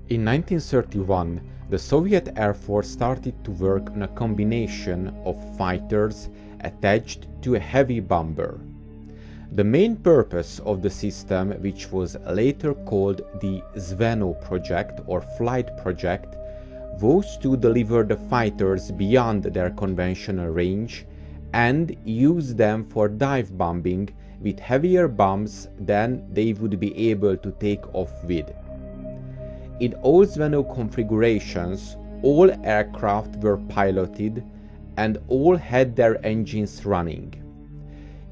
In 1931, the Soviet Air Force started to work on a combination of fighters attached to a heavy bomber. The main purpose of the system, which was later called the Zveno project or flight project, was to deliver the fighters beyond their conventional range and use them for dive bombing with heavier bombs than they would be able to take off with. In all Zveno configurations, all aircraft were piloted and all had their engines running.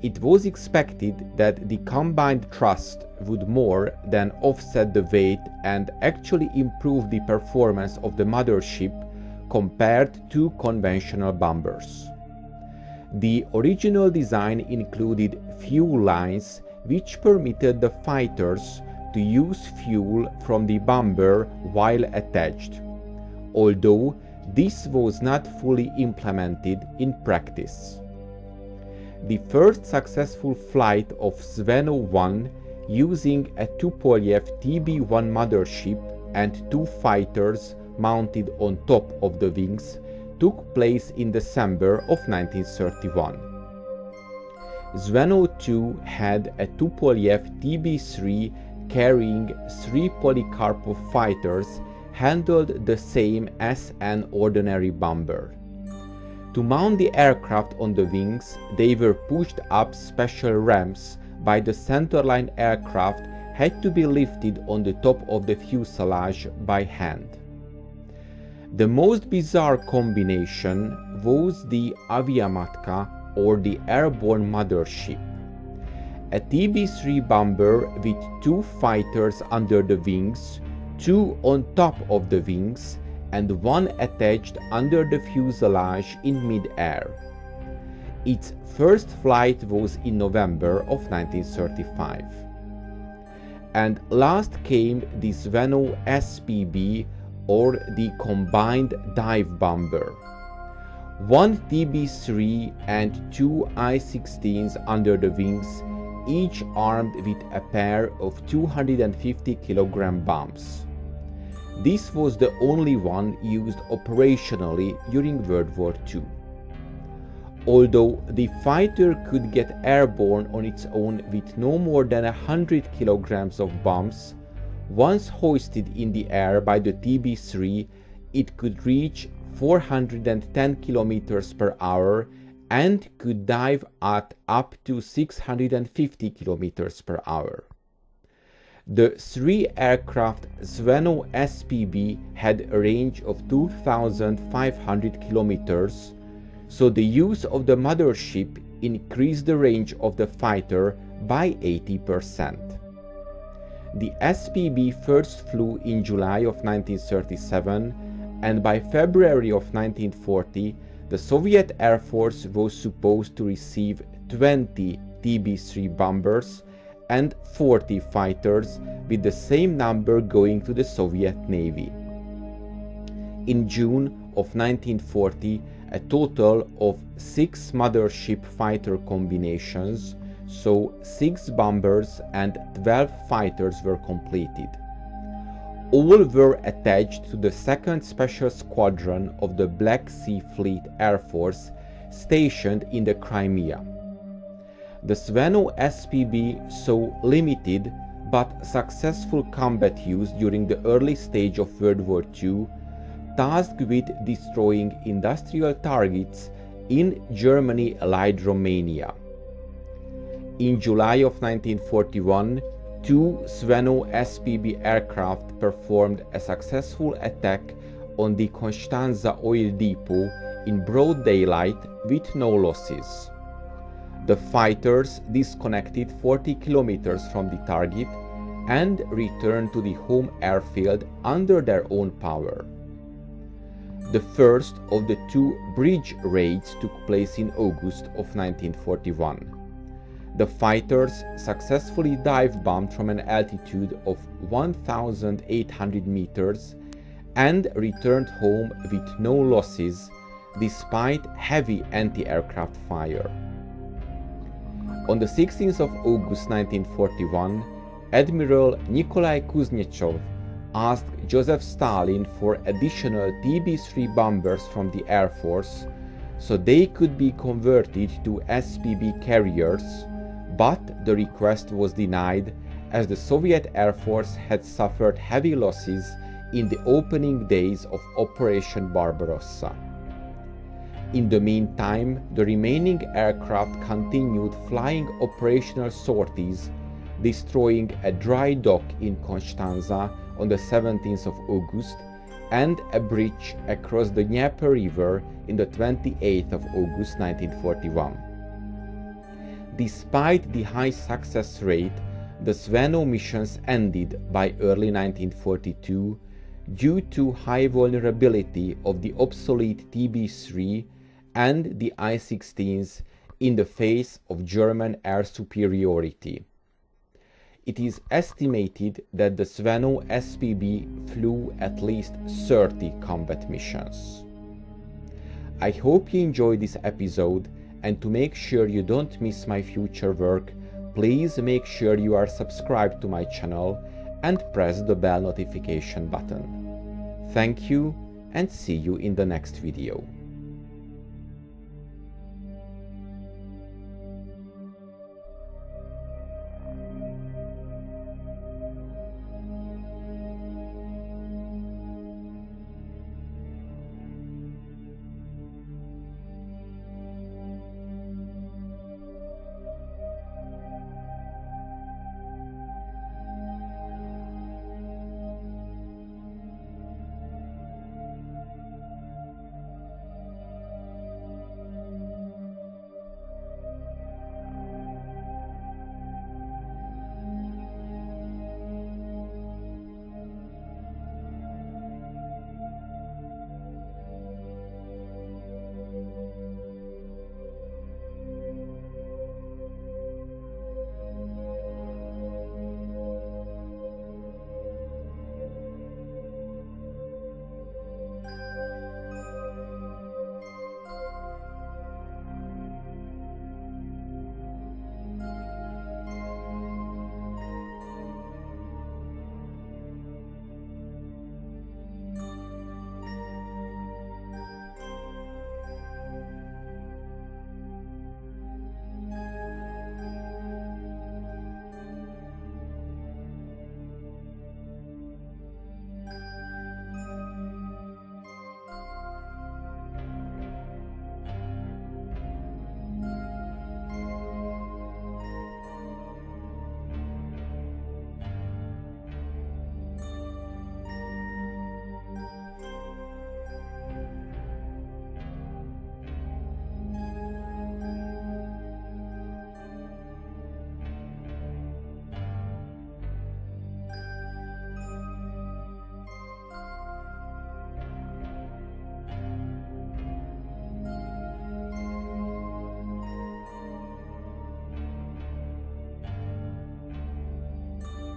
It was expected that the combined thrust would more than offset the weight and actually improve the performance of the mothership compared to conventional bombers. The original design included fuel lines which permitted the fighters to use fuel from the bomber while attached, although this was not fully implemented in practice. The first successful flight of Zveno 1 using a Tupolev TB-1 mothership and two fighters mounted on top of the wings took place in December of 1931. Zveno 2 had a Tupolev TB-3 carrying 3 Polikarpov fighters handled the same as an ordinary bomber. To mount the aircraft on the wings, they were pushed up special ramps by the centerline aircraft had to be lifted on the top of the fuselage by hand. The most bizarre combination was the Aviamatka or the airborne mothership. A TB-3 bomber with 2 fighters under the wings, 2 on top of the wings, and 1 attached under the fuselage in mid-air. Its first flight was in November of 1935. And last came the Zveno SPB or the Combined Dive Bomber. 1 TB-3 and 2 I-16s under the wings, each armed with a pair of 250 kg bombs. This was the only one used operationally during World War II. Although the fighter could get airborne on its own with no more than 100 kilograms of bombs, once hoisted in the air by the TB-3, it could reach 410 kilometers per hour and could dive at up to 650 kilometers per hour. The 3 aircraft Zveno SPB had a range of 2,500 kilometers, so the use of the mothership increased the range of the fighter by 80%. The SPB first flew in July of 1937, and by February of 1940, the Soviet Air Force was supposed to receive 20 TB-3 bombers and 40 fighters, with the same number going to the Soviet Navy. In June of 1940, a total of 6 mothership fighter combinations, so 6 bombers and 12 fighters were completed. All were attached to the 2nd Special Squadron of the Black Sea Fleet Air Force stationed in the Crimea. The Zveno SPB saw limited but successful combat use during the early stage of World War II, tasked with destroying industrial targets in Germany allied Romania. In July of 1941, 2 Zveno SPB aircraft performed a successful attack on the Constanza oil depot in broad daylight with no losses. The fighters disconnected 40 kilometers from the target and returned to the home airfield under their own power. The first of the 2 bridge raids took place in August of 1941. The fighters successfully dive-bombed from an altitude of 1,800 meters and returned home with no losses despite heavy anti-aircraft fire. On the 16th of August 1941, Admiral Nikolai Kuznechov asked Joseph Stalin for additional TB-3 bombers from the Air Force so they could be converted to SPB carriers, but the request was denied as the Soviet Air Force had suffered heavy losses in the opening days of Operation Barbarossa. In the meantime, the remaining aircraft continued flying operational sorties, destroying a dry dock in Constanza on the 17th of August and a bridge across the Dnieper River in the 28th of August 1941. Despite the high success rate, the Zveno missions ended by early 1942 due to high vulnerability of the obsolete TB-3 and the I-16s in the face of German air superiority. It is estimated that the Zveno SPB flew at least 30 combat missions. I hope you enjoyed this episode, and to make sure you don't miss my future work, please make sure you are subscribed to my channel and press the bell notification button. Thank you, and see you in the next video.